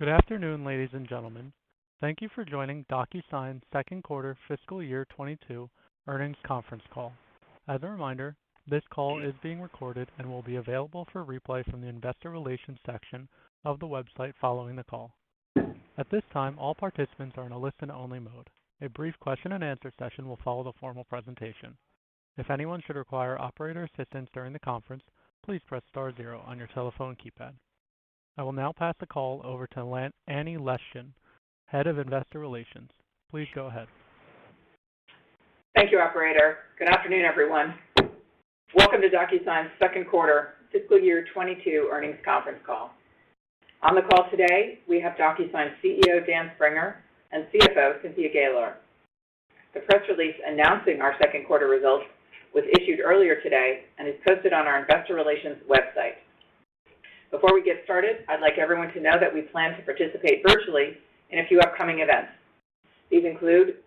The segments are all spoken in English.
Good afternoon, ladies and gentlemen. Thank you for joining DocuSign's second quarter fiscal year 22 earnings conference call. As a reminder, this call is being recorded and will be available for replay from the Investor Relations section of the website following the call. At this time, all participants are in a listen-only mode. A brief question and answer session will follow the formal presentation. If anyone should require operator assistance during the conference, please press star 0 on your telephone keypad. I will now pass the call over to Annie Leschin, Head of Investor Relations. Please go ahead. Thank you, operator. Good afternoon, everyone. Welcome to DocuSign's second quarter fiscal year 22 earnings conference call. On the call today, we have DocuSign CEO Dan Springer and CFO Cynthia Gaylor. The press release announcing our second quarter results was issued earlier today and is posted on our Investor Relations website. Before we get started, I'd like everyone to know that we plan to participate virtually in a few upcoming events. These include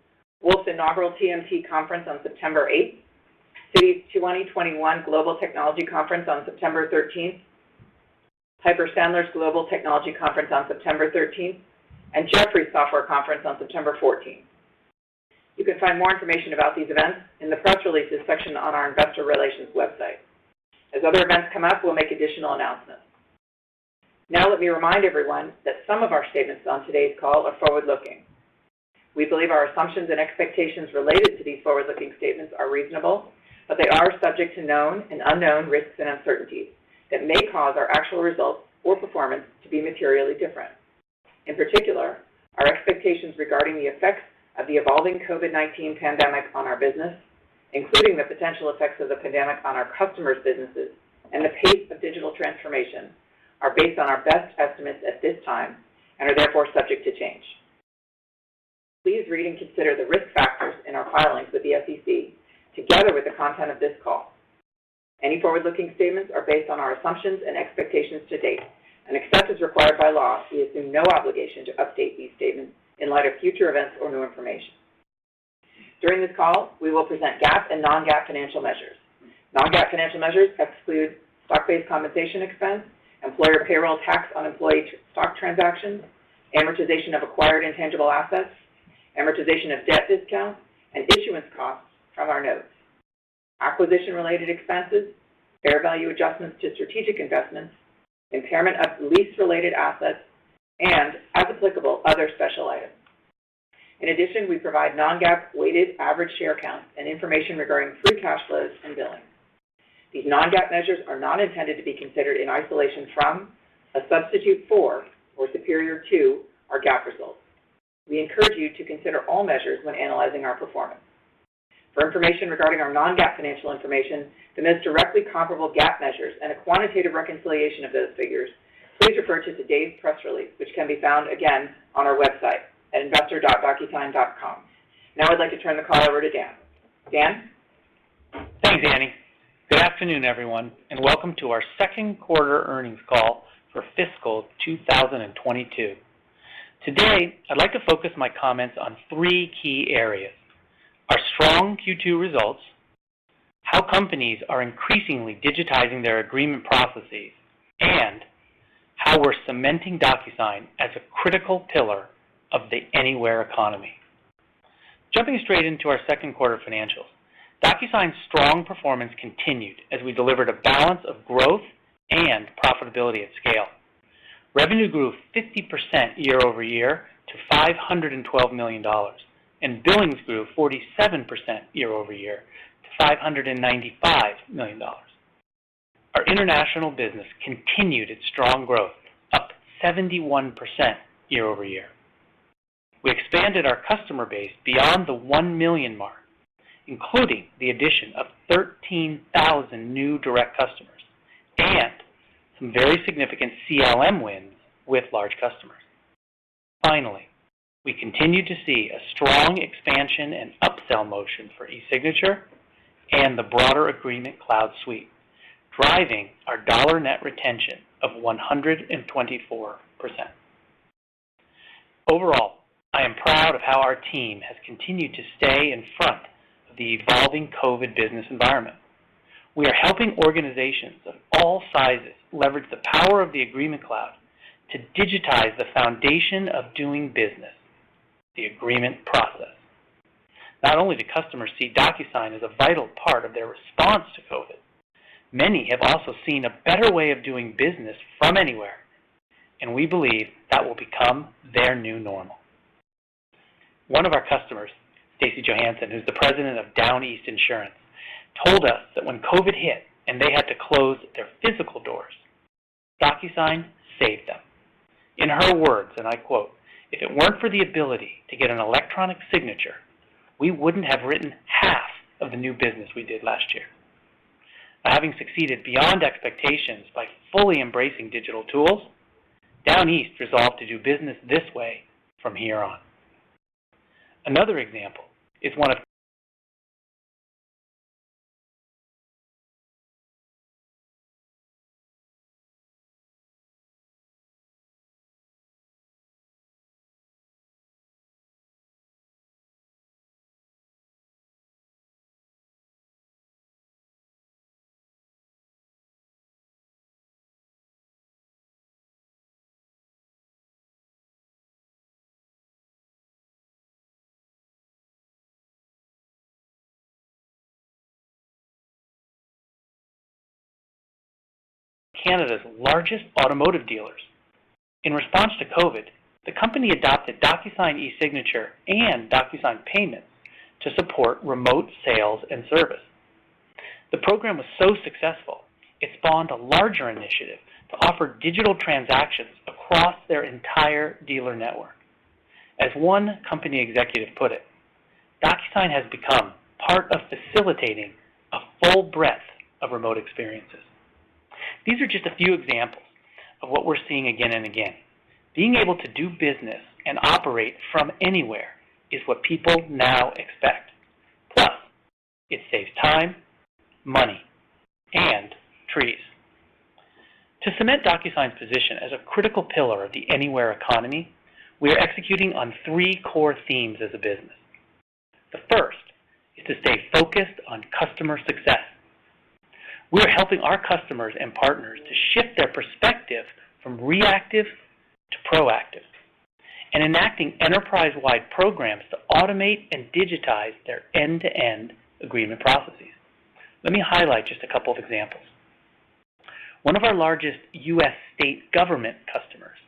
Wolf's inaugural TMT conference on September 8th, Citi's 2021 Global Technology Conference on September 13th, Piper Sandler's Global Technology Conference on September 13th, and Jefferies Software Conference on September 14th. You can find more information about these events in the press releases section on our Investor Relations website. As other events come up, we'll make additional announcements. Now let me remind everyone that some of our statements on today's call are forward-looking. We believe our assumptions and expectations related to these forward-looking statements are reasonable, but they are subject to known and unknown risks and uncertainties that may cause our actual results or performance to be materially different. In particular, our expectations regarding the effects of the evolving COVID-19 pandemic on our business, including the potential effects of the pandemic on our customers' businesses and the pace of digital transformation, are based on our best estimates at this time and are therefore subject to change. Please read and consider the risk factors in our filings with the SEC, together with the content of this call. Any forward-looking statements are based on our assumptions and expectations to date, and except as required by law, we assume no obligation to update these statements in light of future events or new information. During this call, we will present GAAP and non-GAAP financial measures. Non-GAAP financial measures exclude stock-based compensation expense, employer payroll tax on employee stock transactions, amortization of acquired intangible assets, amortization of debt discounts, and issuance costs from our notes, acquisition-related expenses, fair value adjustments to strategic investments, impairment of lease-related assets, and, as applicable, other special items. In addition, we provide non-GAAP weighted average share counts and information regarding free cash flows and billing. These non-GAAP measures are not intended to be considered in isolation from, a substitute for, or superior to our GAAP results. We encourage you to consider all measures when analyzing our performance. For information regarding our non-GAAP financial information, the most directly comparable GAAP measures, and a quantitative reconciliation of those figures, please refer to today's press release, which can be found again on our website at investor.docusign.com. Now I'd like to turn the call over to Dan. Dan? Thanks, Annie. Good afternoon, everyone, and welcome to our second quarter earnings call for fiscal 2022. Today, I'd like to focus my comments on 3 key areas: our strong Q2 results, how companies are increasingly digitizing their agreement processes, and how we're cementing DocuSign as a critical pillar of the anywhere economy. Jumping straight into our second quarter financials, DocuSign's strong performance continued as we delivered a balance of growth and profitability at scale. Revenue grew 50% year over year to $512 million, and billings grew 47% year over year to $595 million. Our international business continued its strong growth, up 71% year over year. We expanded our customer base beyond the 1 million mark, including the addition of 13,000 new direct customers and some very significant CLM wins with large customers. Finally, we continue to see a strong expansion and upsell motion for eSignature and the broader Agreement Cloud suite, driving our dollar net retention of 124%. Overall, I am proud of how our team has continued to stay in front of the evolving COVID business environment. We are helping organizations of all sizes leverage the power of the Agreement Cloud to digitize the foundation of doing business, the agreement process. Not only do customers see DocuSign as a vital part of their response to COVID, many have also seen a better way of doing business from anywhere, and we believe that will become their new normal. One of our customers, Stacy Johansson, who's the president of Down East Insurance, told us that when COVID hit and they had to close their physical doors, DocuSign saved them. In her words, and I quote, "If it weren't for the ability to get an electronic signature, we wouldn't have written half of the new business we did last year." Now, having succeeded beyond expectations by fully embracing digital tools, Down East resolved to do business this way from here on. Another example is one of Canada's largest automotive dealers. In response to COVID, the company adopted DocuSign e-signature and DocuSign payments to support remote sales and service. The program was so successful, it spawned a larger initiative to offer digital transactions across their entire dealer network. As one company executive put it, DocuSign has become part of facilitating a full breadth of remote experiences. These are just a few examples of what we're seeing again and again. Being able to do business and operate from anywhere is what people now expect. Plus, it saves time, money, and trees. To cement DocuSign's position as a critical pillar of the anywhere economy, we are executing on 3 core themes as a business. The first is to stay focused on customer success. We are helping our customers and partners to shift their perspective from reactive to proactive and enacting enterprise-wide programs to automate and digitize their end-to-end agreement processes. Let me highlight just a couple of examples. One of our largest U.S. state government customers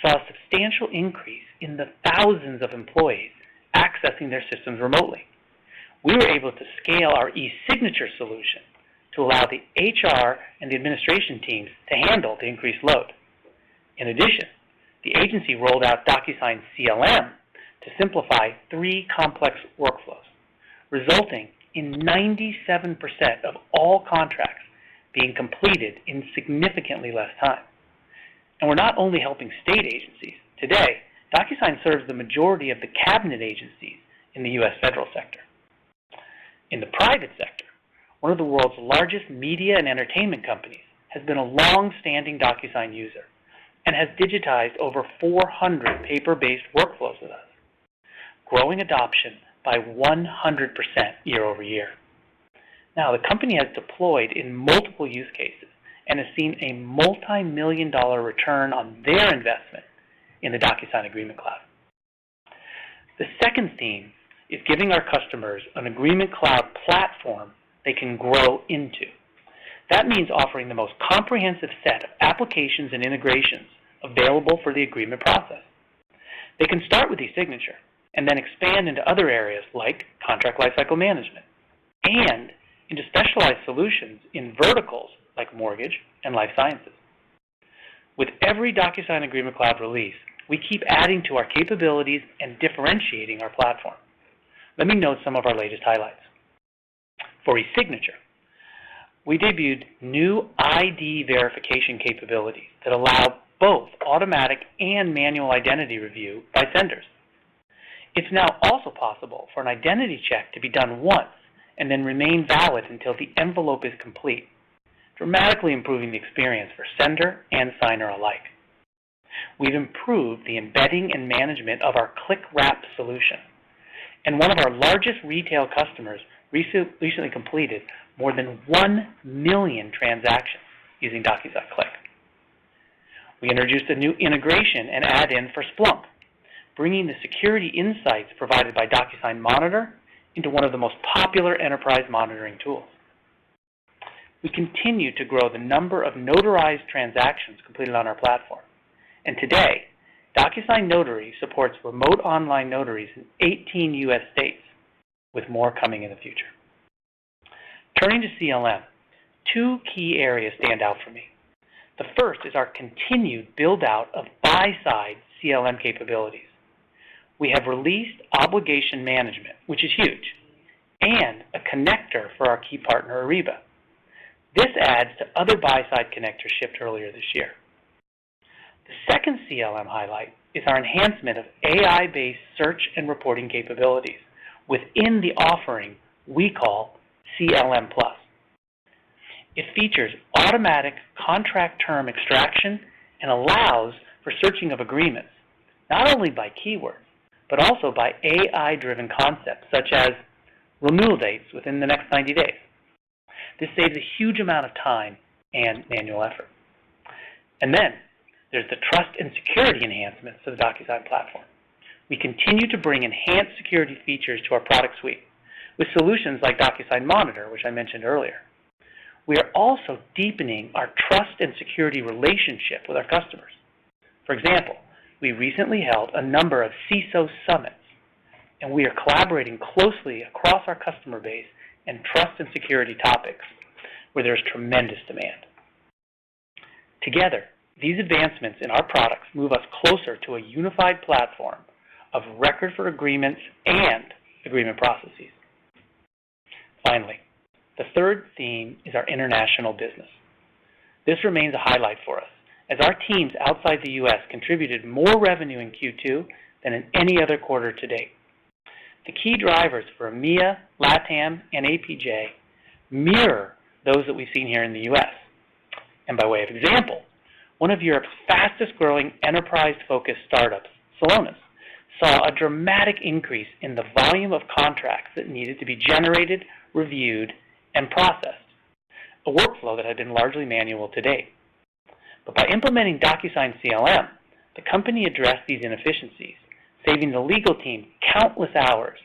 saw a substantial increase in the thousands of employees accessing their systems remotely. We were able to scale our e-signature solution to allow the HR and the administration teams to handle the increased load. In addition, the agency rolled out DocuSign CLM to simplify 3 complex workflows, resulting in 97% of all contracts being completed in significantly less time. And we're not only helping state agencies. Today, DocuSign serves the majority of the cabinet agencies in the U.S. federal sector. In the private sector, one of the world's largest media and entertainment companies has been a long-standing DocuSign user and has digitized over 400 paper-based workflows with us, growing adoption by 100% year over year. Now, the company has deployed in multiple use cases and has seen a multi-million-dollar return on their investment in the DocuSign Agreement Cloud. The second theme is giving our customers an Agreement Cloud platform they can grow into. That means offering the most comprehensive set of applications and integrations available for the agreement process. They can start with e-signature and then expand into other areas like contract lifecycle management and into specialized solutions in verticals like mortgage and life sciences. With every DocuSign Agreement Cloud release, we keep adding to our capabilities and differentiating our platform. Let me note some of our latest highlights. For e-signature, we debuted new ID verification capabilities that allow both automatic and manual identity review by senders. It's now also possible for an identity check to be done once and then remain valid until the envelope is complete, dramatically improving the experience for sender and signer alike. We've improved the embedding and management of our ClickWrap solution, and one of our largest retail customers recently completed more than 1 million transactions using DocuSign Click. We introduced a new integration and add-in for Splunk, bringing the security insights provided by DocuSign Monitor into one of the most popular enterprise monitoring tools. We continue to grow the number of notarized transactions completed on our platform. And today, DocuSign Notary supports remote online notaries in 18 U.S. states, with more coming in the future. Turning to CLM, two key areas stand out for me. The first is our continued build-out of buy-side CLM capabilities. We have released obligation management, which is huge, and a connector for our key partner, Ariba. This adds to other buy-side connectors shipped earlier this year. The second CLM highlight is our enhancement of AI-based search and reporting capabilities within the offering we call CLM+. It features automatic contract term extraction and allows for searching of agreements, not only by keywords, but also by AI-driven concepts such as renewal dates within the next 90 days. This saves a huge amount of time and manual effort. And then there's the trust and security enhancements to the DocuSign platform. We continue to bring enhanced security features to our product suite with solutions like DocuSign Monitor, which I mentioned earlier. We are also deepening our trust and security relationship with our customers. For example, we recently held a number of CISO summits, and we are collaborating closely across our customer base and trust and security topics where there's tremendous demand. Together, these advancements in our products move us closer to a unified platform of record for agreements and agreement processes. Finally, the third theme is our international business. This remains a highlight for us, as our teams outside the U.S. contributed more revenue in Q2 than in any other quarter to date. The key drivers for EMEA, LATAM, and APJ mirror those that we've seen here in the U.S. And by way of example, one of Europe's fastest-growing enterprise-focused startups, Celonis, saw a dramatic increase in the volume of contracts that needed to be generated, reviewed, and processed, a workflow that had been largely manual to date. But by implementing DocuSign CLM, the company addressed these inefficiencies, saving the legal team countless hours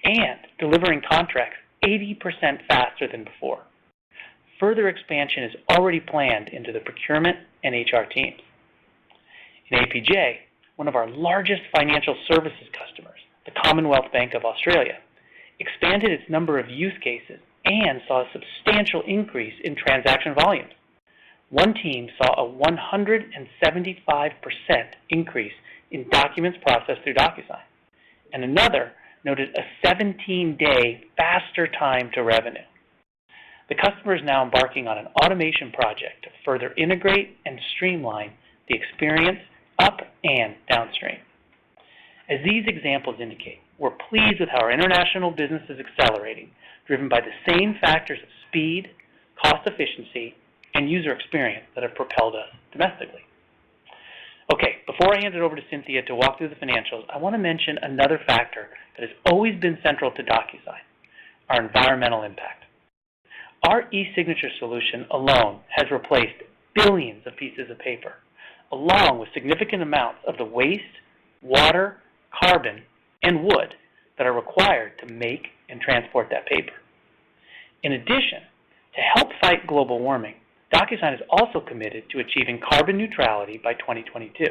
and delivering contracts 80% faster than before. Further expansion is already planned into the procurement and HR teams. In APJ, one of our largest financial services customers, the Commonwealth Bank of Australia, expanded its number of use cases and saw a substantial increase in transaction volumes. One team saw a 175% increase in documents processed through DocuSign, and another noted a 17-day faster time to revenue. The customer is now embarking on an automation project to further integrate and streamline the experience up and downstream. As these examples indicate, we're pleased with how our international business is accelerating, driven by the same factors of speed, cost efficiency, and user experience that have propelled us domestically. Okay, before I hand it over to Cynthia to walk through the financials, I want to mention another factor that has always been central to DocuSign, our environmental impact. Our e-signature solution alone has replaced billions of pieces of paper, along with significant amounts of the waste, water, carbon, and wood that are required to make and transport that paper. In addition, to help fight global warming, DocuSign is also committed to achieving carbon neutrality by 2022.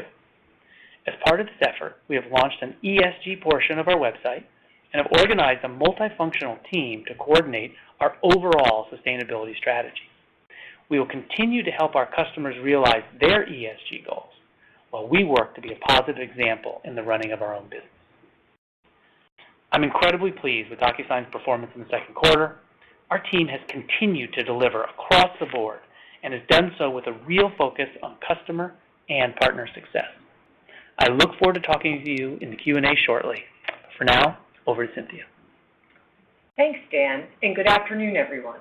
As part of this effort, we have launched an ESG portion of our website and have organized a multifunctional team to coordinate our overall sustainability strategy. We will continue to help our customers realize their ESG goals while we work to be a positive example in the running of our own business. I'm incredibly pleased with DocuSign's performance in the second quarter. Our team has continued to deliver across the board and has done so with a real focus on customer and partner success. I look forward to talking to you in the Q&A shortly. For now, over to Cynthia. Thanks, Dan, and good afternoon, everyone.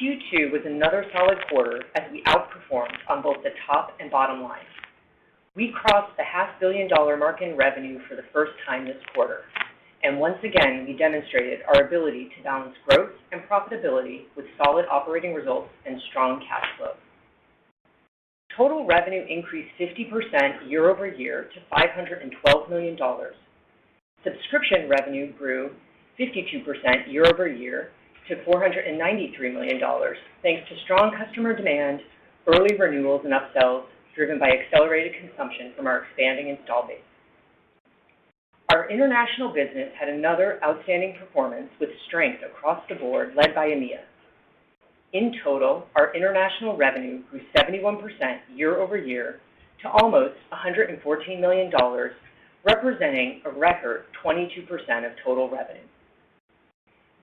Q2 was another solid quarter as we outperformed on both the top and bottom line. We crossed the $500 million mark in revenue for the first time this quarter, and once again, we demonstrated our ability to balance growth and profitability with solid operating results and strong cash flow. Total revenue increased 50% year over year to $512 million. Subscription revenue grew 52% year over year to $493 million, thanks to strong customer demand, early renewals and upsells driven by accelerated consumption from our expanding install base. Our international business had another outstanding performance with strength across the board, led by EMEA. In total, our international revenue grew 71% year over year to almost $114 million, representing a record 22% of total revenue.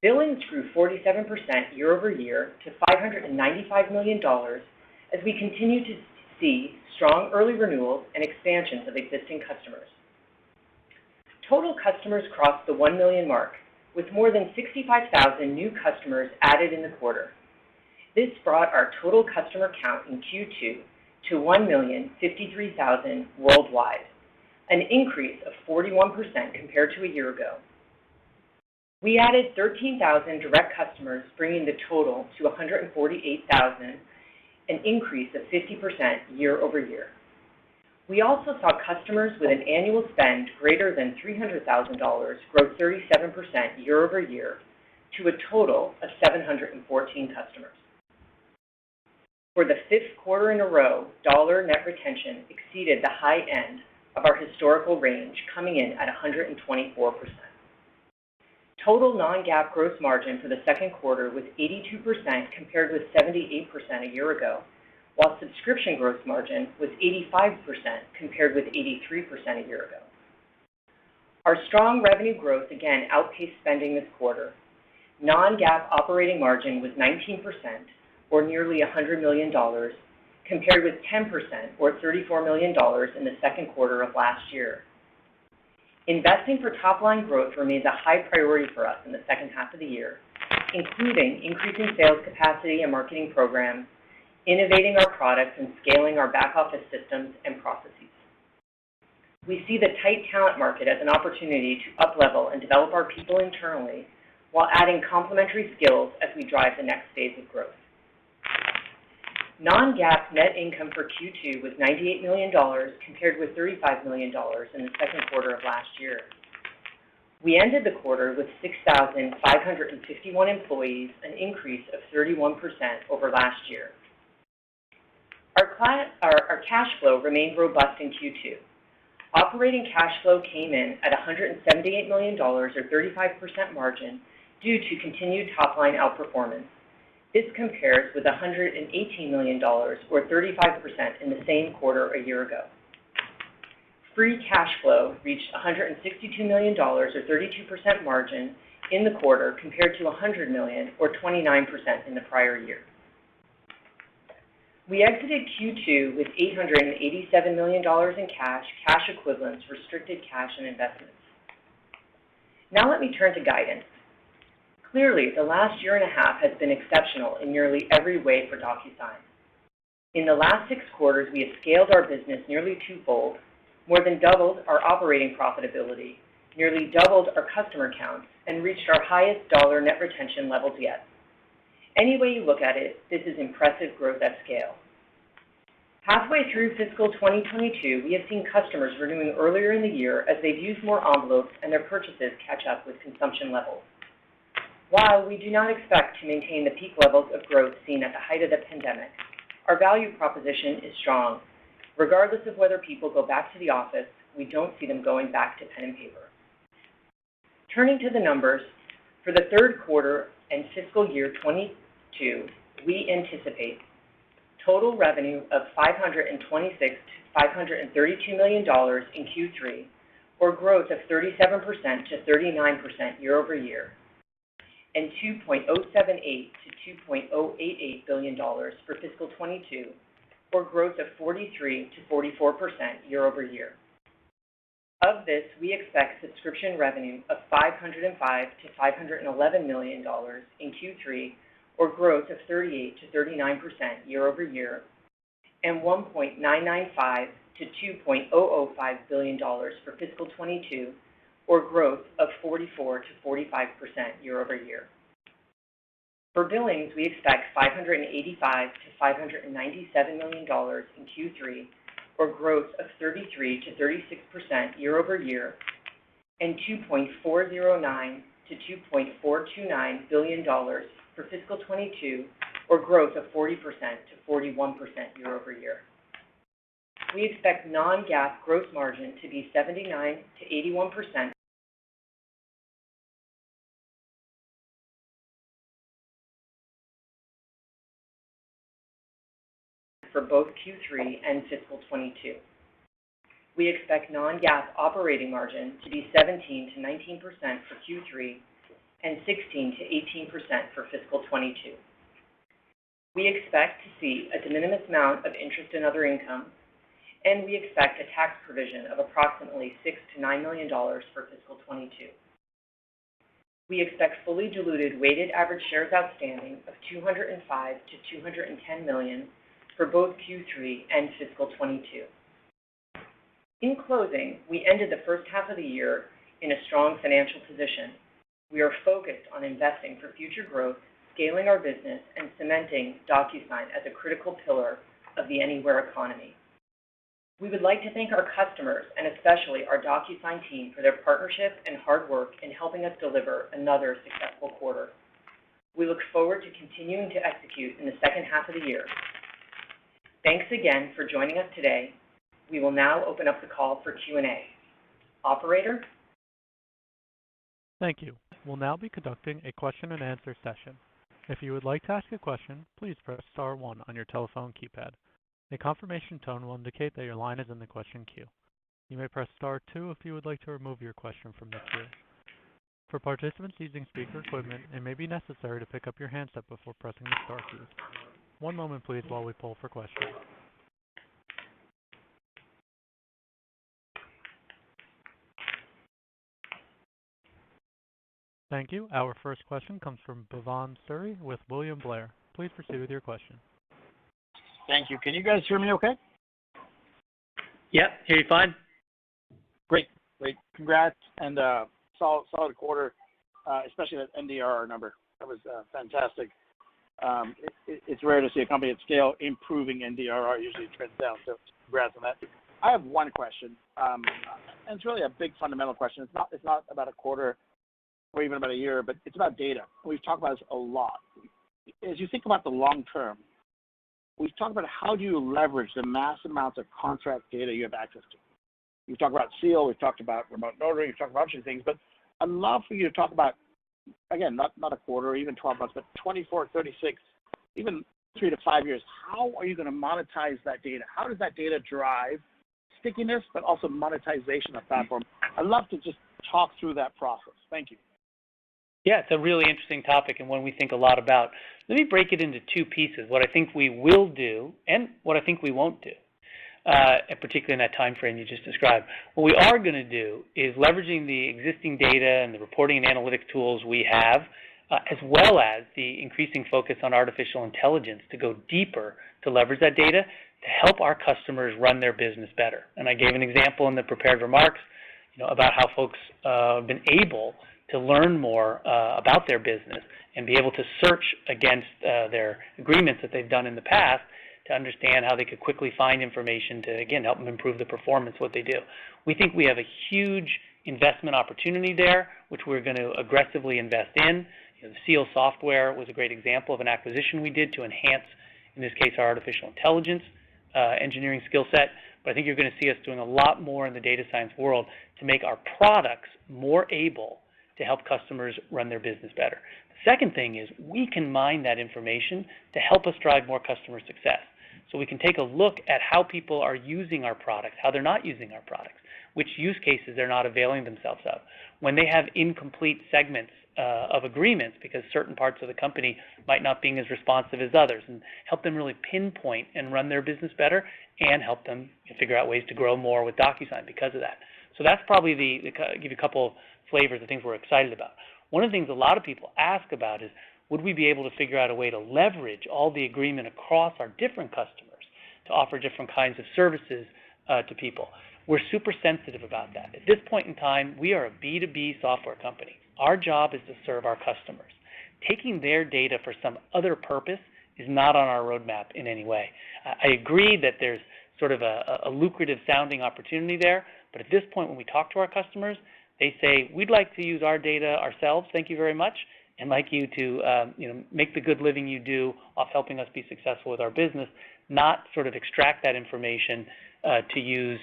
Billings grew 47% year over year to $595 million as we continue to see strong early renewals and expansions of existing customers. Total customers crossed the 1 million mark, with more than 65,000 new customers added in the quarter. This brought our total customer count in Q2 to 1,053,000 worldwide, an increase of 41% compared to a year ago. We added 13,000 direct customers, bringing the total to 148,000, an increase of 50% year over year. We also saw customers with an annual spend greater than $300,000 grow 37% year over year to a total of 714 customers. For the fifth quarter in a row, dollar net retention exceeded the high end of our historical range, coming in at 124%. Total non-GAAP gross margin for the second quarter was 82% compared with 78% a year ago, while subscription gross margin was 85% compared with 83% a year ago. Our strong revenue growth again outpaced spending this quarter. Non-GAAP operating margin was 19%, or nearly $100 million, compared with 10%, or $34 million in the second quarter of last year. Investing for top-line growth remains a high priority for us in the second half of the year, including increasing sales capacity and marketing programs, innovating our products, and scaling our back-office systems and processes. We see the tight talent market as an opportunity to up-level and develop our people internally while adding complementary skills as we drive the next phase of growth. Non-Gaap net income for Q2 was $98 million compared with $35 million in the second quarter of last year. We ended the quarter with 6,551 employees, an increase of 31% over last year. Our cash flow remained robust in Q2. Operating cash flow came in at $178 million, or 35% margin, due to continued top-line outperformance. This compares with $118 million, or 35% in the same quarter a year ago. Free cash flow reached $162 million, or 32% margin, in the quarter compared to $100 million, or 29% in the prior year. We exited Q2 with $887 million in cash, cash equivalents, restricted cash, and investments. Now let me turn to guidance. Clearly, the last year and a half has been exceptional in nearly every way for DocuSign. In the last 6 quarters, we have scaled our business nearly twofold, more than doubled our operating profitability, nearly doubled our customer count, and reached our highest dollar net retention levels yet. Any way you look at it, this is impressive growth at scale. Halfway through fiscal 2022, we have seen customers renewing earlier in the year as they've used more envelopes and their purchases catch up with consumption levels. While we do not expect to maintain the peak levels of growth seen at the height of the pandemic, our value proposition is strong. Regardless of whether people go back to the office, we don't see them going back to pen and paper. Turning to the numbers, for the third quarter and fiscal year 22, we anticipate total revenue of $526 to $532 million in Q3, or growth of 37% to 39% year over year, and $2.078 to $2.088 billion for fiscal 22, or growth of 43 to 44% year over year. Of this, we expect subscription revenue of $505 to $511 million in Q3, or growth of 38 to 39% year over year, and $1.995 to $2.005 billion for fiscal 22, or growth of 44 to 45% year over year. For billings, we expect $585 to $597 million in Q3, or growth of 33 to 36% year over year, and $2.409 to $2.429 billion for fiscal 22, or growth of 40% to 41% year over year. We expect non-GAAP gross margin to be 79 to 81% for both Q3 and fiscal 22. We expect non-GAAP operating margin to be 17 to 19% for Q3 and 16 to 18% for fiscal 22. We expect to see a de minimis amount of interest and other income, and we expect a tax provision of approximately $6 to $9 million for fiscal 22. We expect fully diluted weighted average shares outstanding of 205 to 210 million for both Q3 and fiscal 22. In closing, we ended the first half of the year in a strong financial position. We are focused on investing for future growth, scaling our business, and cementing DocuSign as a critical pillar of the anywhere economy. We would like to thank our customers and especially our DocuSign team for their partnership and hard work in helping us deliver another successful quarter. We look forward to continuing to execute in the second half of the year. Thanks again for joining us today. We will now open up the call for Q&A. Operator? Thank you. We'll now be conducting a question and answer session. If you would like to ask a question, please press star 1 on your telephone keypad. A confirmation tone will indicate that your line is in the question queue. You may press star 2 if you would like to remove your question from the queue. For participants using speaker equipment, it may be necessary to pick up your handset before pressing the star keys. One moment please while we poll for questions. Thank you. Our first question comes from Bhavan Suri with William Blair. Please proceed with your question. Thank you. Can you guys hear me okay? Yeah, hear you fine. Great. Congrats and solid quarter, especially that NDR number. That was fantastic. It's rare to see a company at scale improving NDR. Usually it trends down, so congrats on that. I have one question, and it's really a big fundamental question. It's not about a quarter or even about a year, but it's about data. We've talked about this a lot. As you think about the long term, we've talked about how do you leverage the mass amounts of contract data you have access to. We've talked about seal, we've talked about remote notary, we've talked about a bunch of things, but I'd love for you to talk about, again, not a quarter or even 12 months, but 24, 36, even 3 to 5 years. How are you going to monetize that data? How does that data drive stickiness, but also monetization of the platform? I'd love to just talk through that process. Thank you. Yeah, it's a really interesting topic and one we think a lot about. Let me break it into two pieces, what I think we will do and what I think we won't do, particularly in that time frame you just described. What we are going to do is leveraging the existing data and the reporting and analytics tools we have, as well as the increasing focus on artificial intelligence to go deeper to leverage that data to help our customers run their business better. And I gave an example in the prepared remarks, about how folks have been able to learn more about their business and be able to search against their agreements that they've done in the past to understand how they could quickly find information to, again, help them improve the performance of what they do. We think we have a huge investment opportunity there, which we're going to aggressively invest in. The Seal software was a great example of an acquisition we did to enhance, in this case, our artificial intelligence engineering skill set. But I think you're going to see us doing a lot more in the data science world to make our products more able to help customers run their business better. The second thing is we can mine that information to help us drive more customer success. So we can take a look at how people are using our products, how they're not using our products, which use cases they're not availing themselves of. When they have incomplete segments of agreements because certain parts of the company might not be as responsive as others, and help them really pinpoint and run their business better and help them figure out ways to grow more with DocuSign because of that. So that's probably give you a couple of flavors of things we're excited about. One of the things a lot of people ask about is, would we be able to figure out a way to leverage all the agreement across our different customers to offer different kinds of services to people? We're super sensitive about that. At this point in time, we are a B2B software company. Our job is to serve our customers. taking their data for some other purpose is not on our roadmap in any way. I agree that there's sort of a lucrative sounding opportunity there, but at this point when we talk to our customers, they say, we'd like to use our data ourselves, thank you very much, and like you to make the good living you do off helping us be successful with our business, not sort of extract that information to use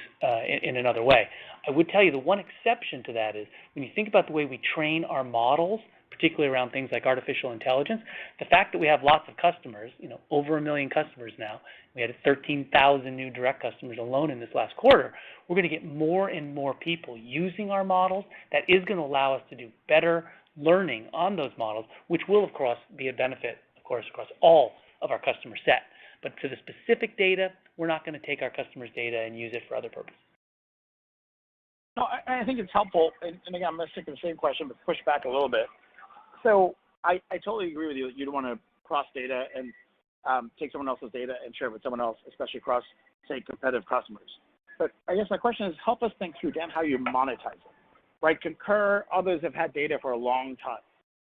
in another way. I would tell you the one exception to that is when you think about the way we train our models, particularly around things like artificial intelligence, the fact that we have lots of customers, over 1 million customers now, we had 13,000 new direct customers alone in this last quarter, we're going to get more and more people using our models. That is going to allow us to do better learning on those models, which will, of course, be a benefit, of course, across all of our customer set. But to the specific data, we're not going to take our customers' data and use it for other purposes. No, I think it's helpful, and again, I'm going to stick to the same question, but push back a little bit. So I totally agree with you that you don't want to cross data and take someone else's data and share it with someone else, especially across, say, competitive customers. But I guess my question is, help us think through, Dan, how you monetize it, right? Concur, others have had data for a long time.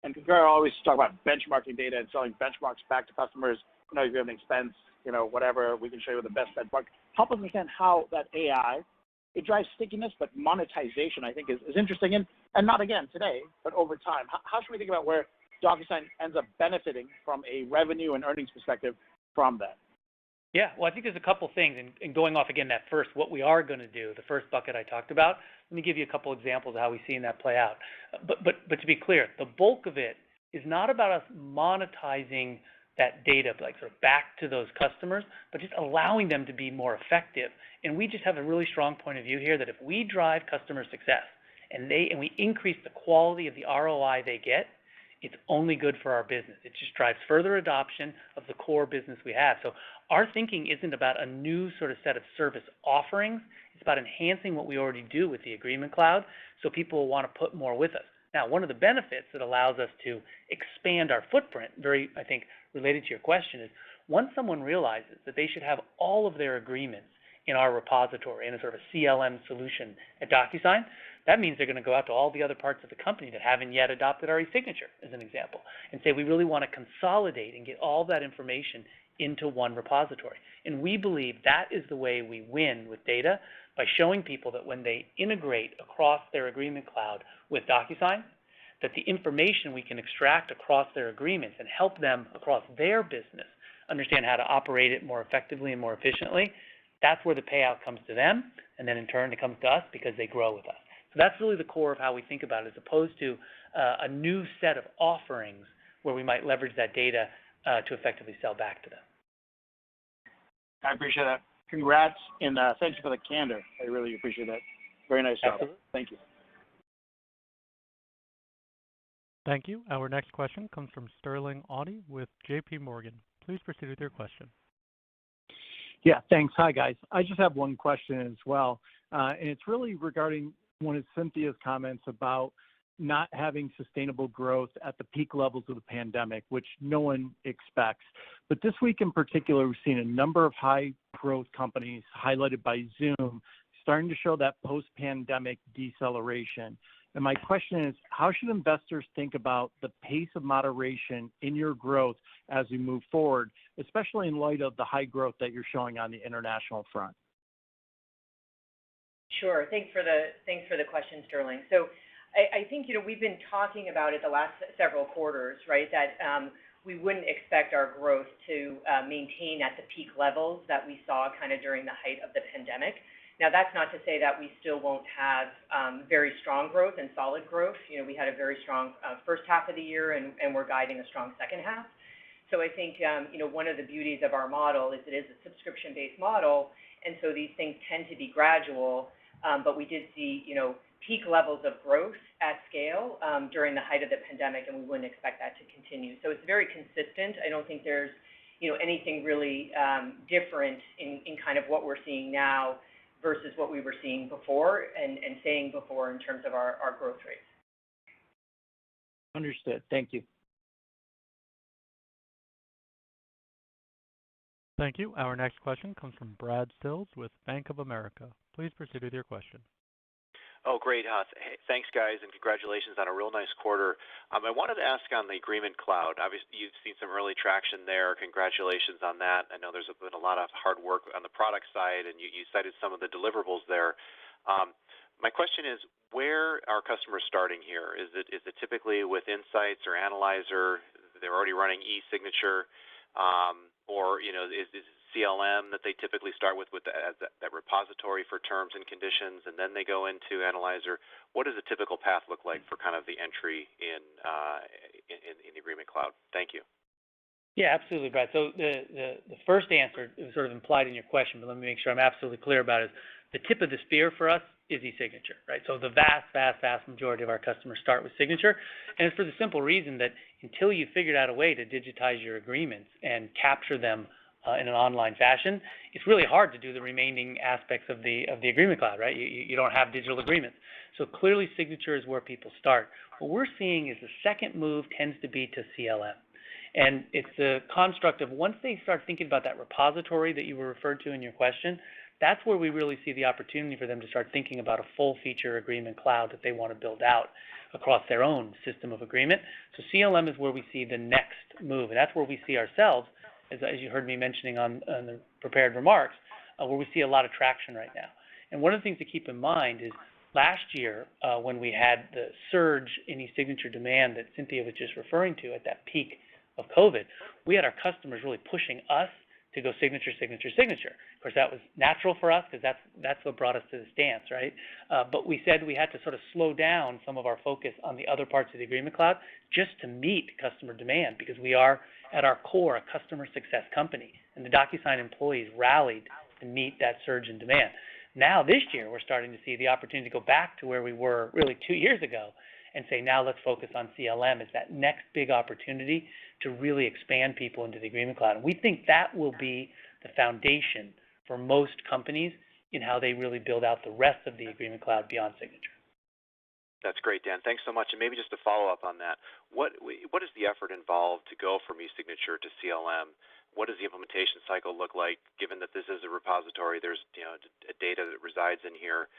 And Concur always talk about benchmarking data and selling benchmarks back to customers. If you have an expense, whatever, we can show you the best benchmark. Help us understand how that AI, it drives stickiness, but monetization, I think, is interesting. And not again today, but over time. How should we think about where DocuSign ends up benefiting from a revenue and earnings perspective from that? Yeah, well, I think there's a couple things, and going off again that first, what we are going to do, the first bucket I talked about, let me give you a couple examples of how we've seen that play out. But to be clear, the bulk of it is not about us monetizing that data, like sort of back to those customers, but just allowing them to be more effective. And we just have a really strong point of view here that if we drive customer success and we increase the quality of the ROI they get, it's only good for our business. It just drives further adoption of the core business we have. So our thinking isn't about a new sort of set of service offerings. It's about enhancing what we already do with the Agreement Cloud so people will want to put more with us. Now, one of the benefits that allows us to expand our footprint, very, I think, related to your question, is once someone realizes that they should have all of their agreements in our repository in a sort of a CLM solution at DocuSign, that means they're going to go out to all the other parts of the company that haven't yet adopted our e-signature, as an example, and say we really want to consolidate and get all that information into one repository. And we believe that is the way we win with data, by showing people that when they integrate across their Agreement Cloud with DocuSign, that the information we can extract across their agreements and help them across their business understand how to operate it more effectively and more efficiently, that's where the payout comes to them, and then in turn it comes to us because they grow with us. So that's really the core of how we think about it, as opposed to a new set of offerings where we might leverage that data to effectively sell back to them. I appreciate that. Congrats, and thank you for the candor. I really appreciate that. Very nice job. Absolutely. Thank you. Thank you. Our next question comes from Sterling Auty with JP Morgan. Please proceed with your question. Yeah, thanks. Hi, guys. I just have one question as well, and it's really regarding one of Cynthia's comments about not having sustainable growth at the peak levels of the pandemic, which no one expects. But this week in particular, we've seen a number of high growth companies, highlighted by Zoom, starting to show that post-pandemic deceleration. And my question is, how should investors think about the pace of moderation in your growth as we move forward, especially in light of the high growth that you're showing on the international front? Sure. Thanks for the question, Sterling. So I think, we've been talking about it the last several quarters, right, that we wouldn't expect our growth to maintain at the peak levels that we saw kind of during the height of the pandemic. Now, that's not to say that we still won't have very strong growth and solid growth. We had a very strong first half of the year, and we're guiding a strong second half. So I think, one of the beauties of our model is it is a subscription-based model, and so these things tend to be gradual, but we did see, peak levels of growth at scale during the height of the pandemic, and we wouldn't expect that to continue. So it's very consistent. I don't think there's, anything really different in kind of what we're seeing now versus what we were seeing before and saying before in terms of our growth rates. Understood. Thank you. Thank you. Our next question comes from Brad Sills with Bank of America. Please proceed with your question. Oh, great. Hey, thanks, guys, and congratulations on a real nice quarter. I wanted to ask on the Agreement Cloud. Obviously, you've seen some early traction there. Congratulations on that. I know there's been a lot of hard work on the product side, and you cited some of the deliverables there. My question is, where are customers starting here? Is it typically with Insights or Analyzer? They're already running e-signature, or is CLM that they typically start with that repository for terms and conditions, and then they go into Analyzer. What does a typical path look like for kind of the entry in the Agreement Cloud? Thank you. Yeah, absolutely, Brad. So the first answer is sort of implied in your question, but let me make sure I'm absolutely clear about it. The tip of the spear for us is e-signature, right? So the vast majority of our customers start with signature, and it's for the simple reason that until you figured out a way to digitize your agreements and capture them in an online fashion, it's really hard to do the remaining aspects of the Agreement Cloud, right? You don't have digital agreements. So clearly signature is where people start. What we're seeing is the second move tends to be to CLM. And it's the construct of once they start thinking about that repository that you were referred to in your question, that's where we really see the opportunity for them to start thinking about a full-feature Agreement Cloud that they want to build out across their own system of agreement. So CLM is where we see the next move, and that's where we see ourselves, as you heard me mentioning on the prepared remarks, where we see a lot of traction right now. And one of the things to keep in mind is last year, when we had the surge in e-signature demand that Cynthia was just referring to at that peak of COVID, we had our customers really pushing us to go signature. Of course, that was natural for us because that's what brought us to this dance, right? But we said we had to sort of slow down some of our focus on the other parts of the Agreement Cloud just to meet customer demand, because we are, at our core, a customer success company, and the DocuSign employees rallied to meet that surge in demand. Now, this year, we're starting to see the opportunity to go back to where we were really 2 years ago and say, now let's focus on CLM as that next big opportunity to really expand people into the Agreement Cloud. And we think that will be the foundation for most companies in how they really build out the rest of the Agreement Cloud beyond signature. That's great, Dan. Thanks so much. And maybe just to follow up on that, what is the effort involved to go from e-signature to CLM? What does the implementation cycle look like, given that this is a repository? There's a data that resides in here.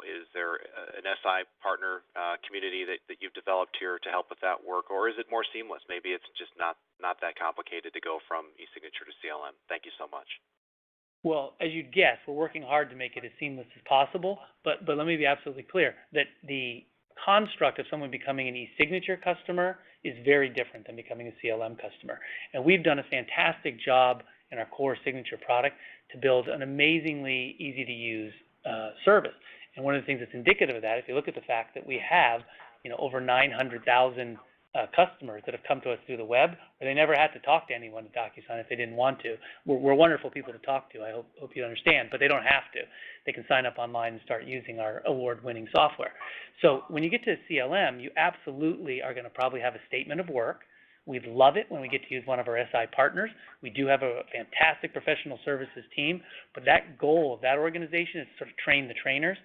Is there an SI partner community that you've developed here to help with that work, or is it more seamless? Maybe it's just not that complicated to go from e-signature to CLM. Thank you so much. Well, as you'd guess, we're working hard to make it as seamless as possible, but let me be absolutely clear that the construct of someone becoming an e-signature customer is very different than becoming a CLM customer. And we've done a fantastic job in our core signature product to build an amazingly easy-to-use service. And one of the things that's indicative of that, if you look at the fact that we have over 900,000 customers that have come to us through the web, where they never had to talk to anyone at DocuSign if they didn't want to. We're wonderful people to talk to, I hope you understand, but they don't have to. They can sign up online and start using our award-winning software. So when you get to CLM, you absolutely are going to probably have a statement of work. We'd love it when we get to use one of our SI partners. We do have a fantastic professional services team, but that goal of that organization is to sort of train the trainers.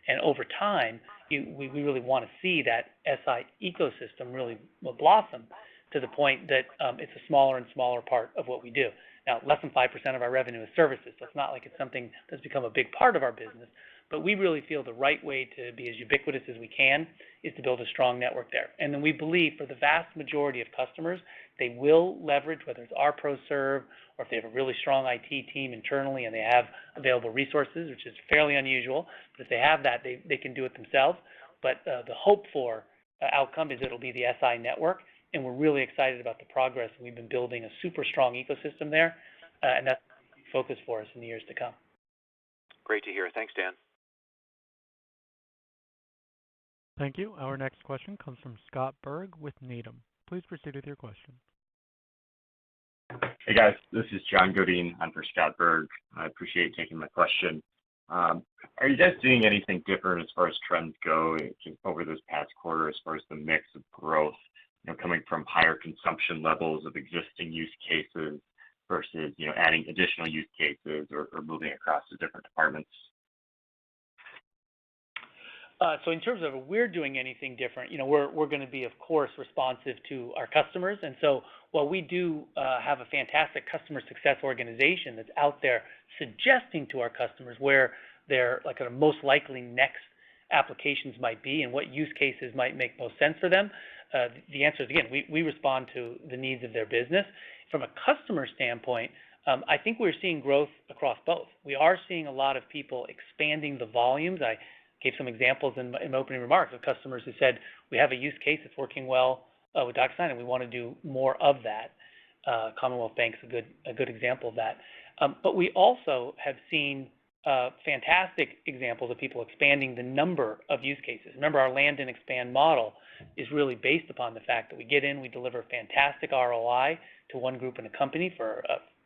And over time, we really want to see that SI ecosystem really blossom to the point that it's a smaller and smaller part of what we do. Now, less than 5% of our revenue is services, so it's not like it's something that's become a big part of our business, but we really feel the right way to be as ubiquitous as we can is to build a strong network there. And then we believe for the vast majority of customers, they will leverage, whether it's our ProServe or if they have a really strong IT team internally and they have available resources, which is fairly unusual, but if they have that, they can do it themselves. But the hope for outcome is it'll be the SI network, and we're really excited about the progress. We've been building a super strong ecosystem there, and that's a focus for us in the years to come. Great to hear. Thanks, Dan. Thank you. Our next question comes from Scott Berg with Needham. Please proceed with your question. Hey guys, this is John Godin. I'm for Scott Berg. I appreciate taking my question. Are you guys doing anything different as far as trends go over this past quarter as far as the mix of growth, coming from higher consumption levels of existing use cases versus, adding additional use cases or moving across to different departments? So in terms of if we're doing anything different, we're going to be, of course, responsive to our customers. And so while we do have a fantastic customer success organization that's out there suggesting to our customers where they're like a most likely next applications might be and what use cases might make most sense for them, the answer is, again, we respond to the needs of their business. From a customer standpoint, I think we're seeing growth across both. We are seeing a lot of people expanding the volumes. I gave some examples in my opening remarks of customers who said, we have a use case that's working well with DocuSign, and we want to do more of that. Commonwealth Bank's a good example of that. But we also have seen fantastic examples of people expanding the number of use cases. Remember, our land and expand model is really based upon the fact that we get in, we deliver fantastic ROI to one group in a company for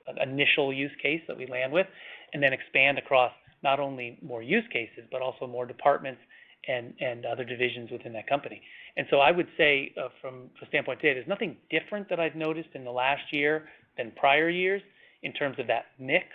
an initial use case that we land with, and then expand across not only more use cases, but also more departments and other divisions within that company. And so I would say from the standpoint today, there's nothing different that I've noticed in the last year than prior years in terms of that mix.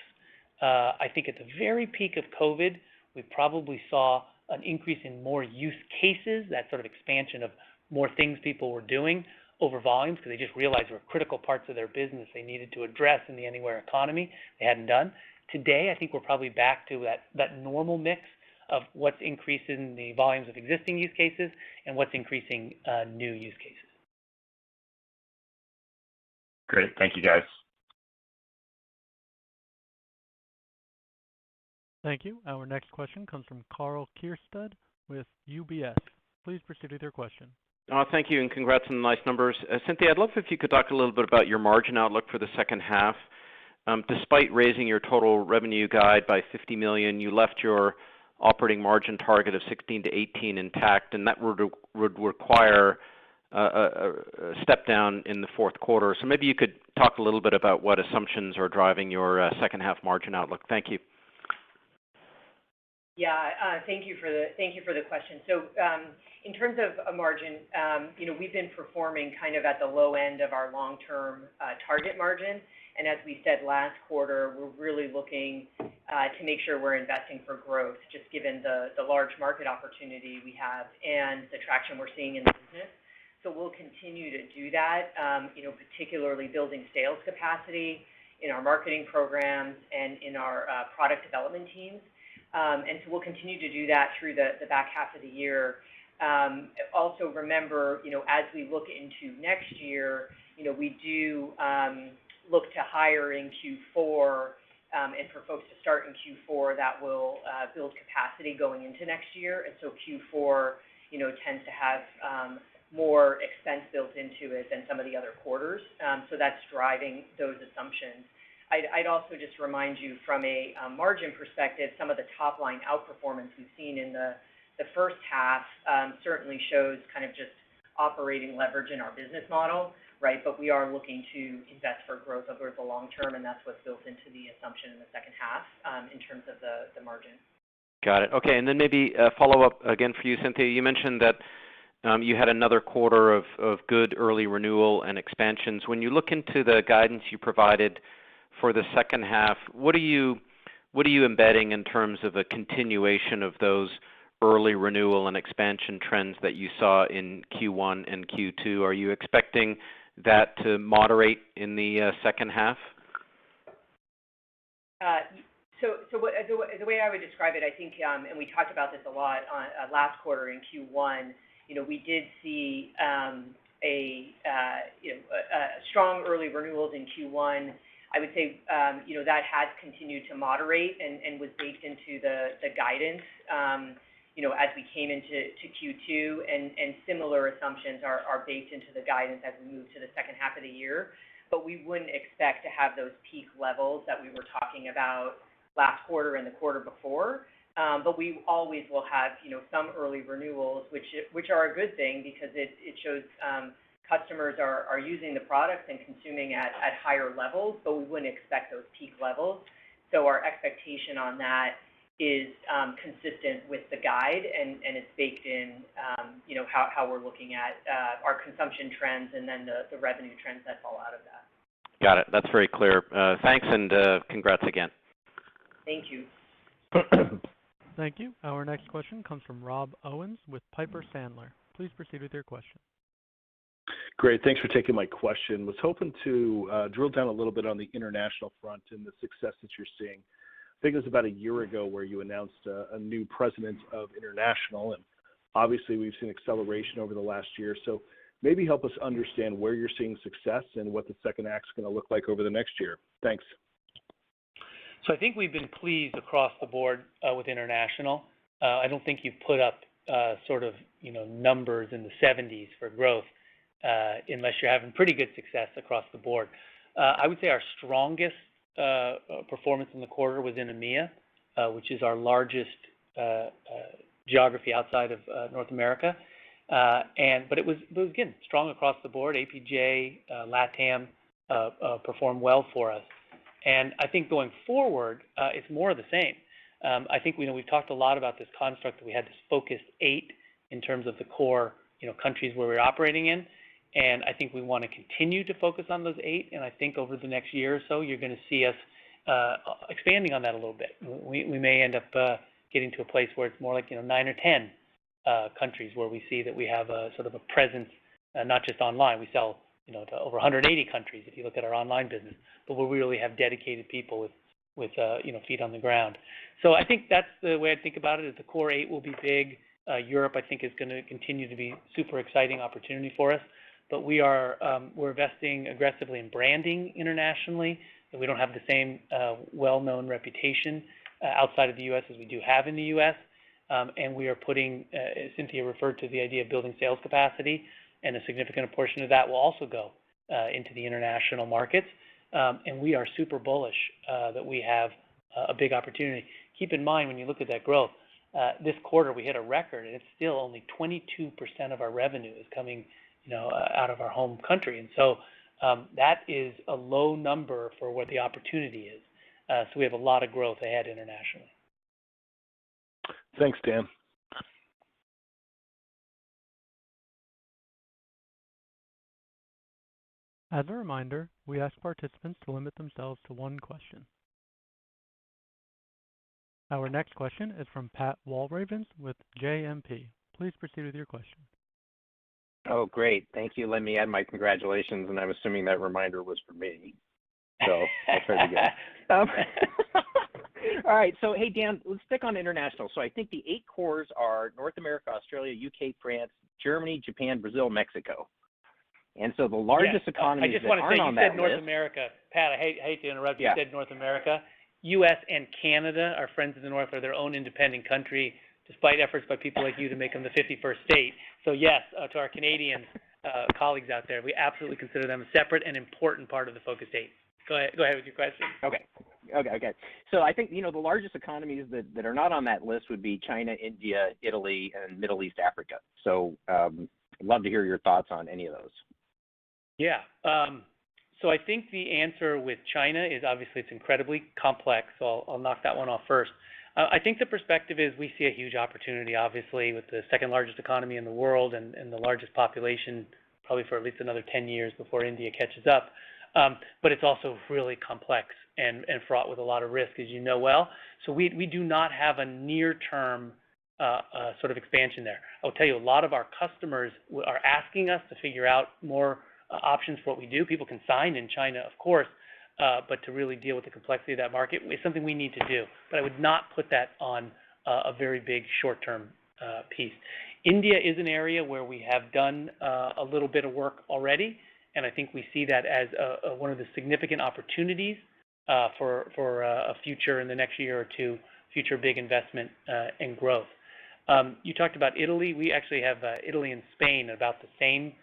I think at the very peak of COVID, we probably saw an increase in more use cases, that sort of expansion of more things people were doing over volumes because they just realized there were critical parts of their business they needed to address in the anywhere economy they hadn't done. Today, I think we're probably back to that normal mix of what's increasing the volumes of existing use cases and what's increasing new use cases. Great. Thank you, guys. Thank you. Our next question comes from Karl Keirstead with UBS. Please proceed with your question. Thank you, and congrats on the nice numbers. Cynthia, I'd love if you could talk a little bit about your margin outlook for the second half. Despite raising your total revenue guide by $50 million, you left your operating margin target of 16 to 18 intact, and that would require a step down in the fourth quarter. So maybe you could talk a little bit about what assumptions are driving your second half margin outlook. Thank you. Yeah, thank you for the question. So in terms of a margin, we've been performing kind of at the low end of our long-term target margin. And as we said last quarter, we're really looking to make sure we're investing for growth, just given the large market opportunity we have and the traction we're seeing in the business. So we'll continue to do that, particularly building sales capacity in our marketing programs and in our product development teams. And so we'll continue to do that through the back half of the year. Also remember, as we look into next year, we do look to hire in Q4 and for folks to start in Q4 that will build capacity going into next year. And so Q4, tends to have more expense built into it than some of the other quarters. So that's driving those assumptions. I'd also just remind you from a margin perspective, some of the top line outperformance we've seen in the first half certainly shows kind of just operating leverage in our business model, right? But we are looking to invest for growth over the long term, and that's what's built into the assumption in the second half in terms of the margin. Got it. Okay, and then maybe a follow-up again for you, Cynthia. You mentioned that you had another quarter of good early renewal and expansions. When you look into the guidance you provided for the second half, what are you embedding in terms of a continuation of those early renewal and expansion trends that you saw in Q1 and Q2? Are you expecting that to moderate in the second half? So the way I would describe it, I think, and we talked about this a lot on last quarter in Q1, we did see strong early renewals in Q1. I would say, that has continued to moderate and was baked into the guidance, as we came into Q2, and similar assumptions are baked into the guidance as we move to the second half of the year. But we wouldn't expect to have those peak levels that we were talking about last quarter and the quarter before. But we always will have, some early renewals, which are a good thing because it shows customers are using the products and consuming at higher levels, but we wouldn't expect those peak levels. So our expectation on that is consistent with the guide, and it's baked in, how we're looking at our consumption trends and then the revenue trends that fall out of that. Got it. That's very clear. Thanks, and congrats again. Thank you. Thank you. Our next question comes from Rob Owens with Piper Sandler. Please proceed with your question. Great. Thanks for taking my question. Was hoping to drill down a little bit on the international front and the success that you're seeing. think it was about a year ago where you announced a new president of international, and obviously we've seen acceleration over the last year. So maybe help us understand where you're seeing success and what the second act's going to look like over the next year. Thanks. So I think we've been pleased across the board with international. I don't think you've put up numbers in the 70s for growth unless you're having pretty good success across the board. I would say our strongest performance in the quarter was in EMEA, which is our largest geography outside of North America. But it was again strong across the board. APJ, LATAM performed well for us. And I think going forward, it's more of the same. I think we've talked a lot about this construct that we had this focused 8 in terms of the core countries where we're operating in. And I think we want to continue to focus on those 8. And I think over the next year or so, you're going to see us expanding on that a little bit. We may end up getting to a place where it's more like 9 or 10 countries where we see that we have a sort of a presence, not just online. We sell to over 180 countries if you look at our online business, but we really have dedicated people with feet on the ground. So I think that's the way I think about it. Is the core 8 will be big. Europe, I think, is going to continue to be super exciting opportunity for us. But we're investing aggressively in branding internationally. And we don't have the same well-known reputation outside of the U.S. as we do have in the U.S. And we are putting, Cynthia referred to the idea of building sales capacity, and a significant portion of that will also go into the international markets. And we are super bullish that we have a big opportunity. Keep in mind when you look at that growth, this quarter we hit a record, and it's still only 22% of our revenue is coming out of our home country. And so that is a low number for what the opportunity is. So we have a lot of growth ahead internationally. Thanks, Dan. As a reminder, we ask participants to limit themselves to one question. Our next question is from Pat Walravens with JMP. Please proceed with your question. Oh, great. Thank you. Let me add my congratulations, and I'm assuming that reminder was for me. So I'll try to get all right. So, hey, Dan, let's stick on international. So I think the 8 cores are North America, Australia, UK, France, Germany, Japan, Brazil, Mexico. And so the largest economies that aren't on that list. I just want to say, you said North America. Pat, I hate to interrupt you. You said North America. U.S. and Canada, our friends in the North, are their own independent country, despite efforts by people like you to make them the 51st state. So yes, to our Canadian colleagues out there, we absolutely consider them a separate and important part of the Focus 8. Go ahead with your question. Okay. So I think, the largest economies that are not on that list would be China, India, Italy, and Middle East Africa. So I'd love to hear your thoughts on any of those. Yeah. So I think the answer with China is obviously it's incredibly complex, so I'll knock that one off first. I think the perspective is we see a huge opportunity, obviously, with the second largest economy in the world and the largest population probably for at least another 10 years before India catches up. But it's also really complex and fraught with a lot of risk, as you know well. So we do not have a near-term sort of expansion there. I'll tell you, a lot of our customers are asking us to figure out more options for what we do. People can sign in China, of course, but to really deal with the complexity of that market is something we need to do. But I would not put that on a very big short-term piece. India is an area where we have done a little bit of work already, and I think we see that as one of the significant opportunities for a future in the next year or two, future big investment and growth. You talked about Italy. We actually have Italy and Spain about the same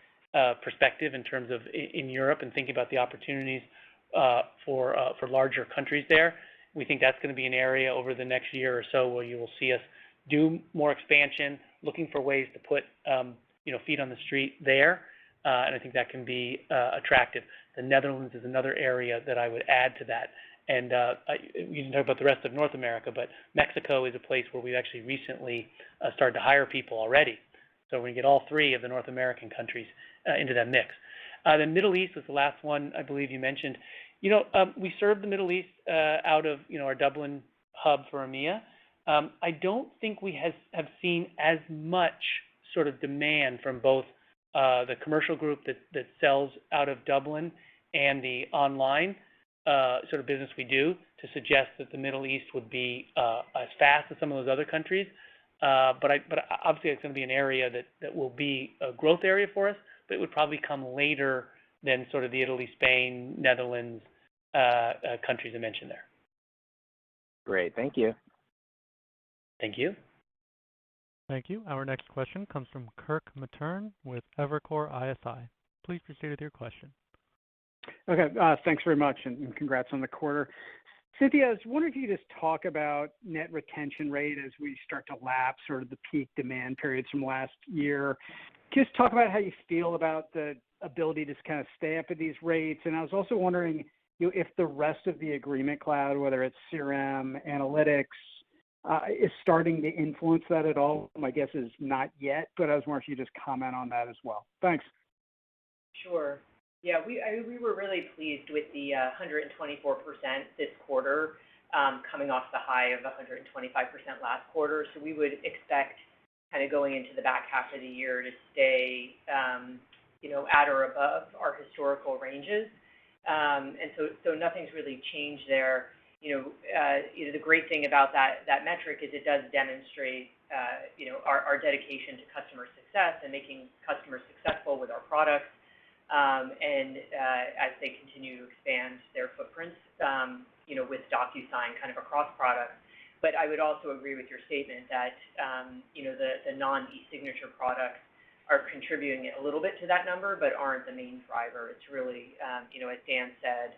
perspective in terms of in Europe and thinking about the opportunities for larger countries there. We think that's going to be an area over the next year or so where you will see us do more expansion, looking for ways to put feet on the street there, and I think that can be attractive. The Netherlands is another area that I would add to that. And you can talk about the rest of North America, but Mexico is a place where we've actually recently started to hire people already. So we're going to get all 3 of the North American countries into that mix. The Middle East was the last one I believe you mentioned. We serve the Middle East out of our Dublin hub for EMEA. I don't think we have seen as much sort of demand from both the commercial group that sells out of Dublin and the online. sort of business we do to suggest that the Middle East would be as fast as some of those other countries. But obviously it's going to be an area that will be a growth area for us, but it would probably come later than sort of the Italy, Spain, Netherlands countries I mentioned there. Great. Thank you. Thank you. Thank you. Our next question comes from Kirk Materne with Evercore ISI. Please proceed with your question. Okay, thanks very much, and congrats on the quarter. Cynthia, I was wondering if you could just talk about net retention rate as we start to lap sort of the peak demand periods from last year. Just talk about how you feel about the ability to kind of stay up at these rates. And I was also wondering, if the rest of the Agreement Cloud, whether it's CRM, analytics, is starting to influence that at all. My guess is not yet, but I was wondering if you could just comment on that as well. Thanks. Sure. Yeah, we were really pleased with the 124% this quarter, coming off the high of 125% last quarter. So we would expect kind of going into the back half of the year to stay, at or above our historical ranges. And so nothing's really changed there. The great thing about that metric is it does demonstrate, our dedication to customer success and making customers successful with our products. And as they continue to expand their footprints, with DocuSign kind of across products. But I would also agree with your statement that, the non-e-signature products are contributing a little bit to that number, but aren't the main driver. It's really, as Dan said,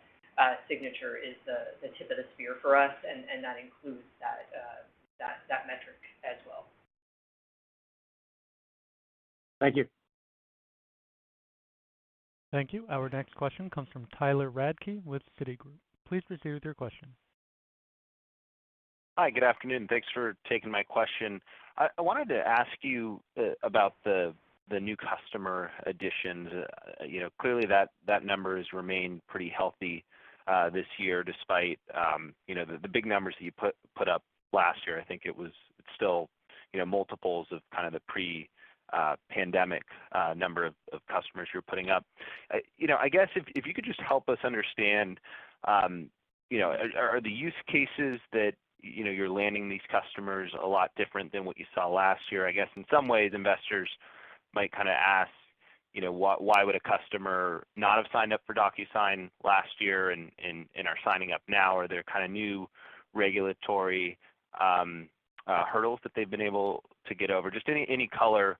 signature is the tip of the spear for us, and that includes that metric as well. Thank you. Thank you. Our next question comes from Tyler Radke with Citigroup. Please proceed with your question. Hi, good afternoon. Thanks for taking my question. I wanted to ask you about the new customer additions. Clearly that number has remained pretty healthy this year, despite the big numbers that you put up last year. I think it's still multiples of kind of the pre-pandemic number of customers you're putting up. I guess if you could just help us understand, are the use cases that you're landing these customers a lot different than what you saw last year? I guess in some ways investors might kind of ask, why would a customer not have signed up for DocuSign last year and are signing up now? Are there kind of new regulatory hurdles that they've been able to get over? Just any color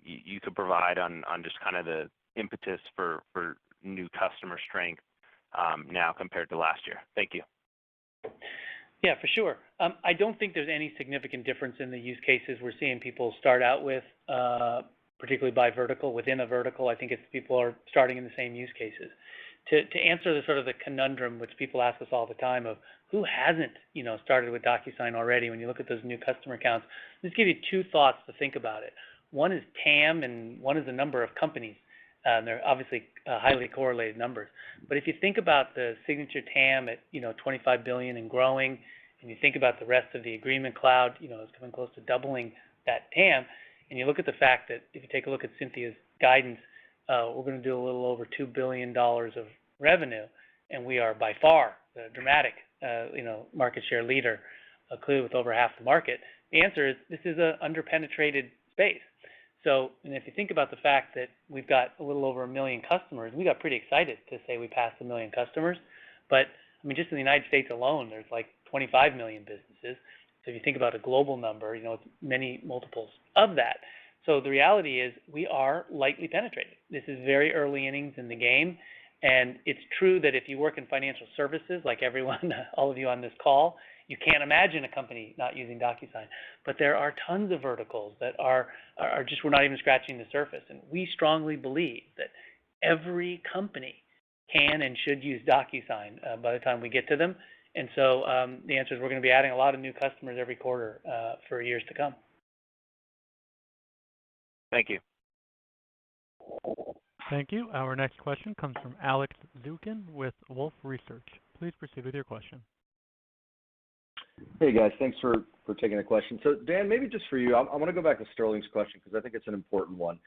you could provide on just kind of the impetus for new customer strength now compared to last year. Thank you. Yeah, for sure. I don't think there's any significant difference in the use cases we're seeing people start out with, particularly by vertical. Within a vertical, I think it's people are starting in the same use cases. To answer the sort of the conundrum which people ask us all the time of who hasn't, started with DocuSign already when you look at those new customer counts, just give you two thoughts to think about it. One is TAM and one is the number of companies. They're obviously highly correlated numbers. But if you think about the signature TAM at 25 billion and growing, and you think about the rest of the Agreement Cloud, it's coming close to doubling that TAM, and you look at the fact that if you take a look at Cynthia's guidance, we're going to do a little over $2 billion of revenue, and we are by far the dramatic market share leader, clearly with over half the market. The answer is this is an underpenetrated space. So, and if you think about the fact that we've got a little over 1 million customers, we got pretty excited to say we passed 1 million customers. But I mean, just in the United States alone, there's like 25 million businesses. So if you think about a global number, it's many multiples of that. So the reality is we are lightly penetrated. This is very early innings in the game. And it's true that if you work in financial services, like everyone, all of you on this call, you can't imagine a company not using DocuSign. But there are tons of verticals that are just, we're not even scratching the surface. And we strongly believe that every company can and should use DocuSign by the time we get to them. And so the answer is we're going to be adding a lot of new customers every quarter for years to come. Thank you. Thank you. Our next question comes from Alex Zukin with Wolfe Research. Please proceed with your question. Hey guys, thanks for taking the question. So Dan, maybe just for you, I want to go back to Sterling's question because I think it's an important one.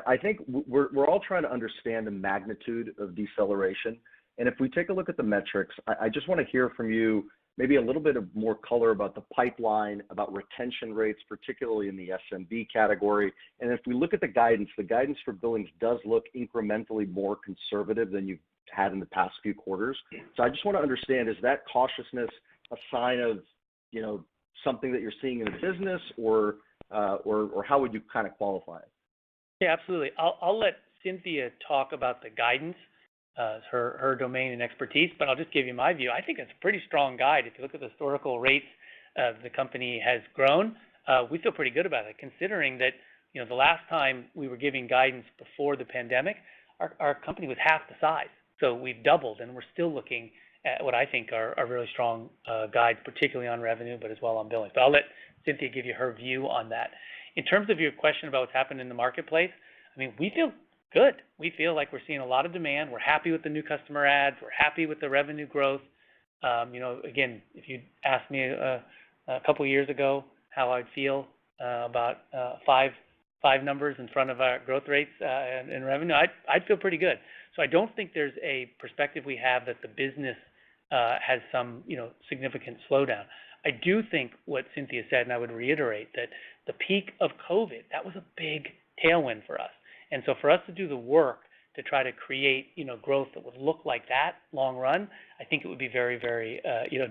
I think we're all trying to understand the magnitude of deceleration, And if we take a look at the metrics, I just want to hear from you maybe a little bit of more color about the pipeline, about retention rates, particularly in the SMB category. And if we look at the guidance for billings does look incrementally more conservative than you've had in the past few quarters. So I just want to understand, is that cautiousness a sign of, something that you're seeing in the business, or how would you kind of qualify it? Yeah, absolutely. I'll let Cynthia talk about the guidance, her domain and expertise, but I'll just give you my view. I think it's a pretty strong guide. If you look at the historical rates the company has grown, we feel pretty good about it, considering that the last time we were giving guidance before the pandemic, our company was half the size. So we've doubled, and we're still looking at what I think are really strong guides, particularly on revenue, but as well on billing. But I'll let Cynthia give you her view on that. In terms of your question about what's happened in the marketplace, I mean, we feel good. We feel like we're seeing a lot of demand. We're happy with the new customer adds. We're happy with the revenue growth. Again, if you asked me a couple years ago how I'd feel about five numbers in front of our growth rates and revenue, I'd feel pretty good. So I don't think there's a perspective we have that the business has some significant slowdown. I do think what Cynthia said, and I would reiterate, that the peak of COVID, that was a big tailwind for us. And so for us to do the work to try to create growth that would look like that long run, I think it would be very, very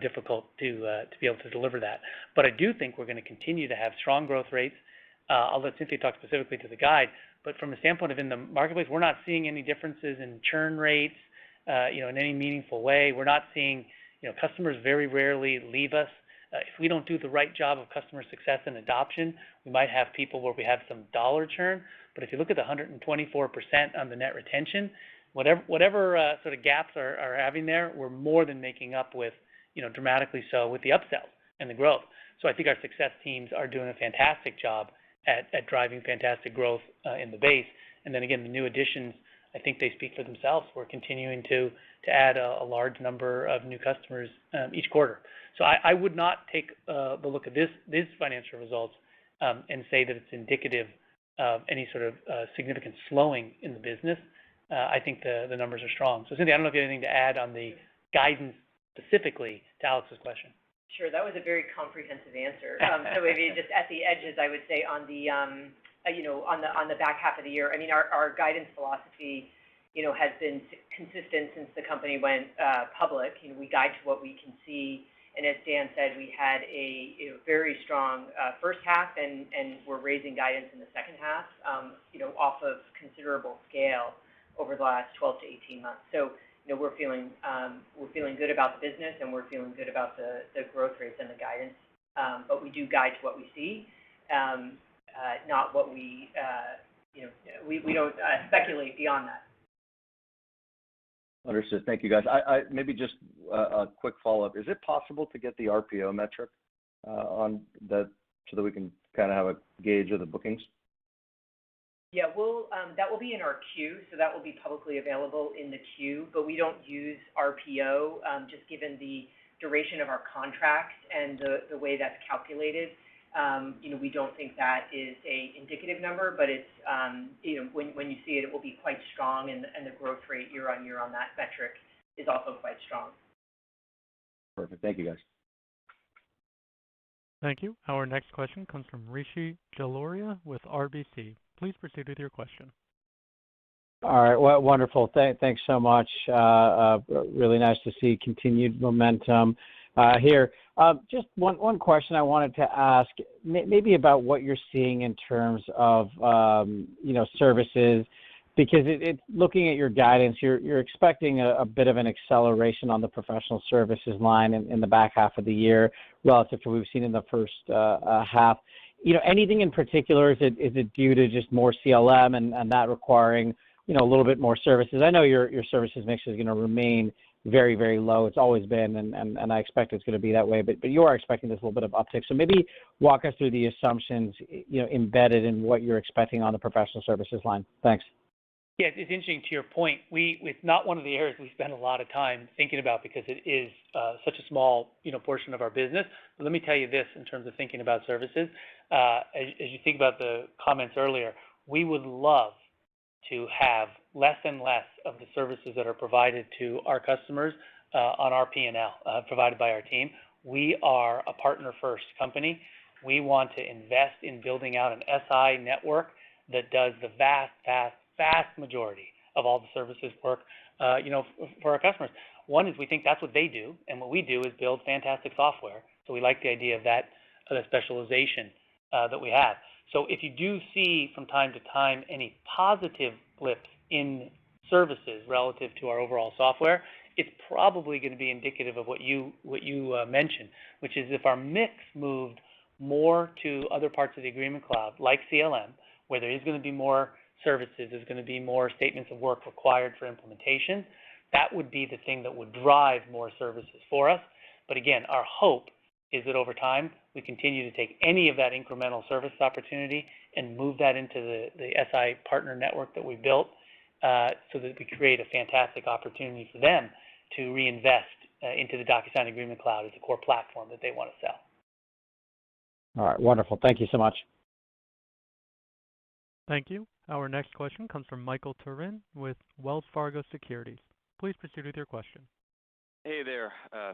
difficult to be able to deliver that. But I do think we're going to continue to have strong growth rates. I'll let Cynthia talk specifically to the guide, but from a standpoint of in the marketplace, we're not seeing any differences in churn rates, in any meaningful way. We're not seeing, customers very rarely leave us. If we don't do the right job of customer success and adoption, we might have people where we have some dollar churn. But if you look at the 124% on the net retention, whatever sort of gaps are having there, we're more than making up with, dramatically so with the upsells and the growth. So I think our success teams are doing a fantastic job at driving fantastic growth in the base. And then again, the new additions, I think they speak for themselves. We're continuing to add a large number of new customers each quarter. So I would not take the look at these financial results and say that it's indicative of any sort of significant slowing in the business. I think the numbers are strong. So Cynthia, I don't know if you have anything to add on the guidance specifically to Alex's question. Sure, that was a very comprehensive answer. So maybe just at the edges, I would say on the on the back half of the year. I mean, our guidance philosophy, has been consistent since the company went public. We guide to what we can see, and as Dan said, we had a very strong first half, and we're raising guidance in the second half, off of considerable scale over the last 12 to 18 months. So we're feeling good about the business, and we're feeling good about the growth rates and the guidance. But we do guide to what we see, not what we don't speculate beyond that. Understood. Thank you, guys. I maybe just a quick follow-up. Is it possible to get the RPO metric on that so that we can kind of have a gauge of the bookings? Yeah, that will be in our queue, so that will be publicly available in the queue, but we don't use RPO, just given the duration of our contracts and the way that's calculated. We don't think that is a indicative number, but it's, when you see it, it will be quite strong, and the growth rate year on year on that metric is also quite strong. Perfect. Thank you, guys. Thank you. Our next question comes from Rishi Jaluria with RBC. Please proceed with your question. All right. Well, wonderful. Thanks so much. Really nice to see continued momentum here. Just one question I wanted to ask, maybe about what you're seeing in terms of services, because looking at your guidance, you're expecting a bit of an acceleration on the professional services line in the back half of the year relative to what we've seen in the first half. Anything in particular? Is it due to just more CLM and that requiring a little bit more services? I know your services mix is going to remain very, very low. It's always been, and I expect it's going to be that way. But you are expecting this little bit of uptick. So maybe walk us through the assumptions embedded in what you're expecting on the professional services line. Thanks. Yeah, it's interesting to your point. It's not one of the areas we spend a lot of time thinking about because it is such a small portion of our business. But let me tell you this in terms of thinking about services. As you think about the comments earlier, we would love to have less and less of the services that are provided to our customers on our P&L, provided by our team. We are a partner-first company. We want to invest in building out an SI network that does the vast majority of all the services work, for our customers. One is we think that's what they do, and what we do is build fantastic software. So we like the idea of that specialization that we have. So if you do see from time to time any positive blips in services relative to our overall software, it's probably going to be indicative of what you mentioned, which is if our mix moved more to other parts of the Agreement Cloud, like CLM, where there is going to be more services, there's going to be more statements of work required for implementation, that would be the thing that would drive more services for us. But again, our hope is that over time, we continue to take any of that incremental service opportunity and move that into the SI partner network that we built so that we create a fantastic opportunity for them to reinvest into the DocuSign Agreement Cloud as a core platform that they want to sell. All right, wonderful. Thank you so much. Thank you. Our next question comes from Michael Turin with Wells Fargo Securities. Please proceed with your question. Hey there.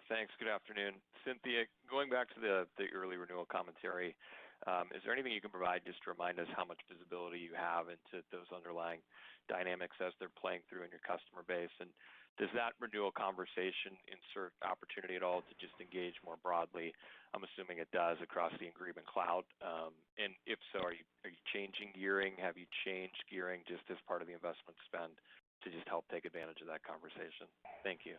Thanks. Good afternoon. Cynthia, going back to the early renewal commentary, is there anything you can provide just to remind us how much visibility you have into those underlying dynamics as they're playing through in your customer base? And does that renewal conversation insert opportunity at all to just engage more broadly? I'm assuming it does across the Agreement Cloud. And if so, are you changing gearing? Have you changed gearing just as part of the investment spend to just help take advantage of that conversation? Thank you.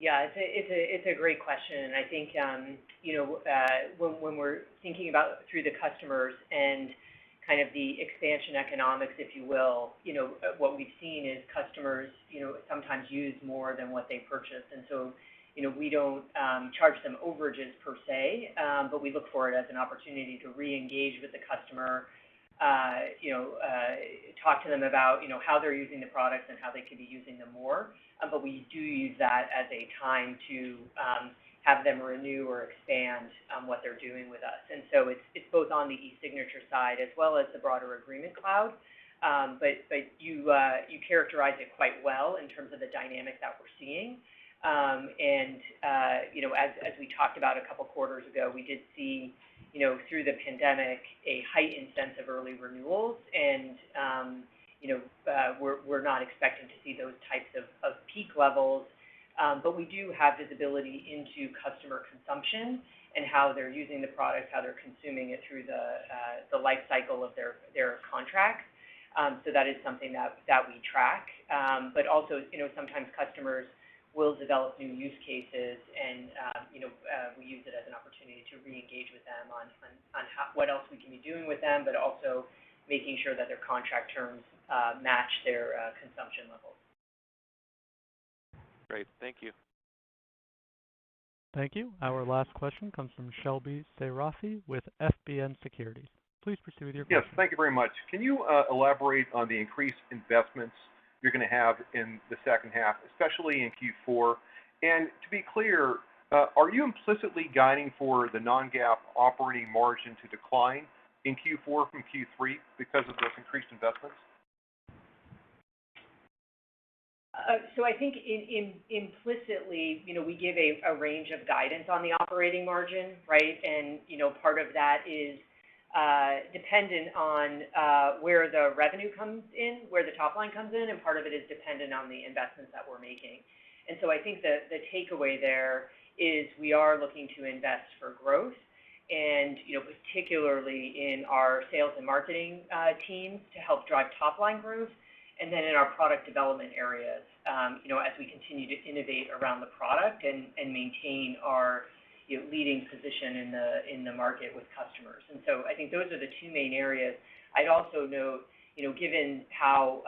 Yeah, it's a great question, and I think when we're thinking about through the customers and kind of the expansion economics, if you will, what we've seen is customers sometimes use more than what they purchase, and so we don't charge them overages per se, but we look for it as an opportunity to re-engage with the customer, talk to them about how they're using the products and how they could be using them more. But we do use that as a time to have them renew or expand what they're doing with us. And so it's both on the e-signature side as well as the broader Agreement Cloud. But you characterize it quite well in terms of the dynamic that we're seeing. As we talked about a couple quarters ago, we did see through the pandemic a heightened sense of early renewals, and we're not expecting to see those types of peak levels, but we do have visibility into customer consumption and how they're using the product, how they're consuming it through the life cycle of their contracts. So that is something that we track. But also, sometimes customers will develop new use cases, and we use it as an opportunity to re-engage with them on what else we can be doing with them, but also making sure that their contract terms match their consumption levels. Great. Thank you. Thank you. Our last question comes from Shelby Seyrafi with FBN Securities. Please proceed with your question. Yes, thank you very much. Can you elaborate on the increased investments you're going to have in the second half, especially in Q4? And to be clear, are you implicitly guiding for the non-GAAP operating margin to decline in Q4 from Q3 because of those increased investments? So I think implicitly, we give a range of guidance on the operating margin, right? And, part of that is dependent on where the revenue comes in, where the top line comes in, and part of it is dependent on the investments that we're making. And so I think the takeaway there is we are looking to invest for growth, and particularly in our sales and marketing teams to help drive top line growth, and then in our product development areas, as we continue to innovate around the product and maintain our leading position in the market with customers. And so I think those are the two main areas. I'd also note, given how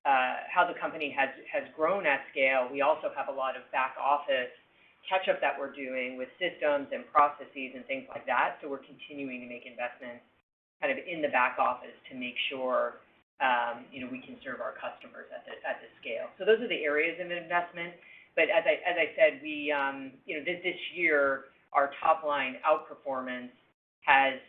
the company has grown at scale, we also have a lot of back office catch-up that we're doing with systems and processes and things like that. So we're continuing to make investments kind of in the back office to make sure we can serve our customers at the scale. So those are the areas of investment. But as I said, we this year our top line outperformance has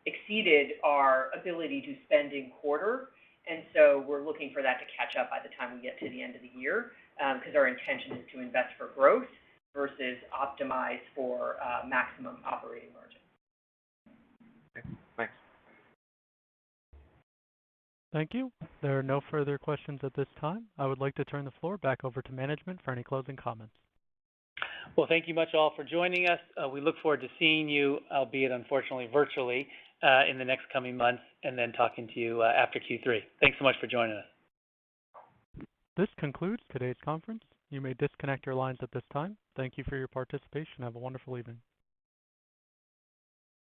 exceeded our ability to spend in quarter, and so we're looking for that to catch up by the time we get to the end of the year, because our intention is to invest for growth versus optimize for maximum operating margin. Okay, thanks. Thank you. There are no further questions at this time. I would like to turn the floor back over to management for any closing comments. Well, thank you much all for joining us. We look forward to seeing you, albeit unfortunately virtually, in the next coming months, and then talking to you after Q3. Thanks so much for joining us. This concludes today's conference. You may disconnect your lines at this time. Thank you for your participation. Have a wonderful evening.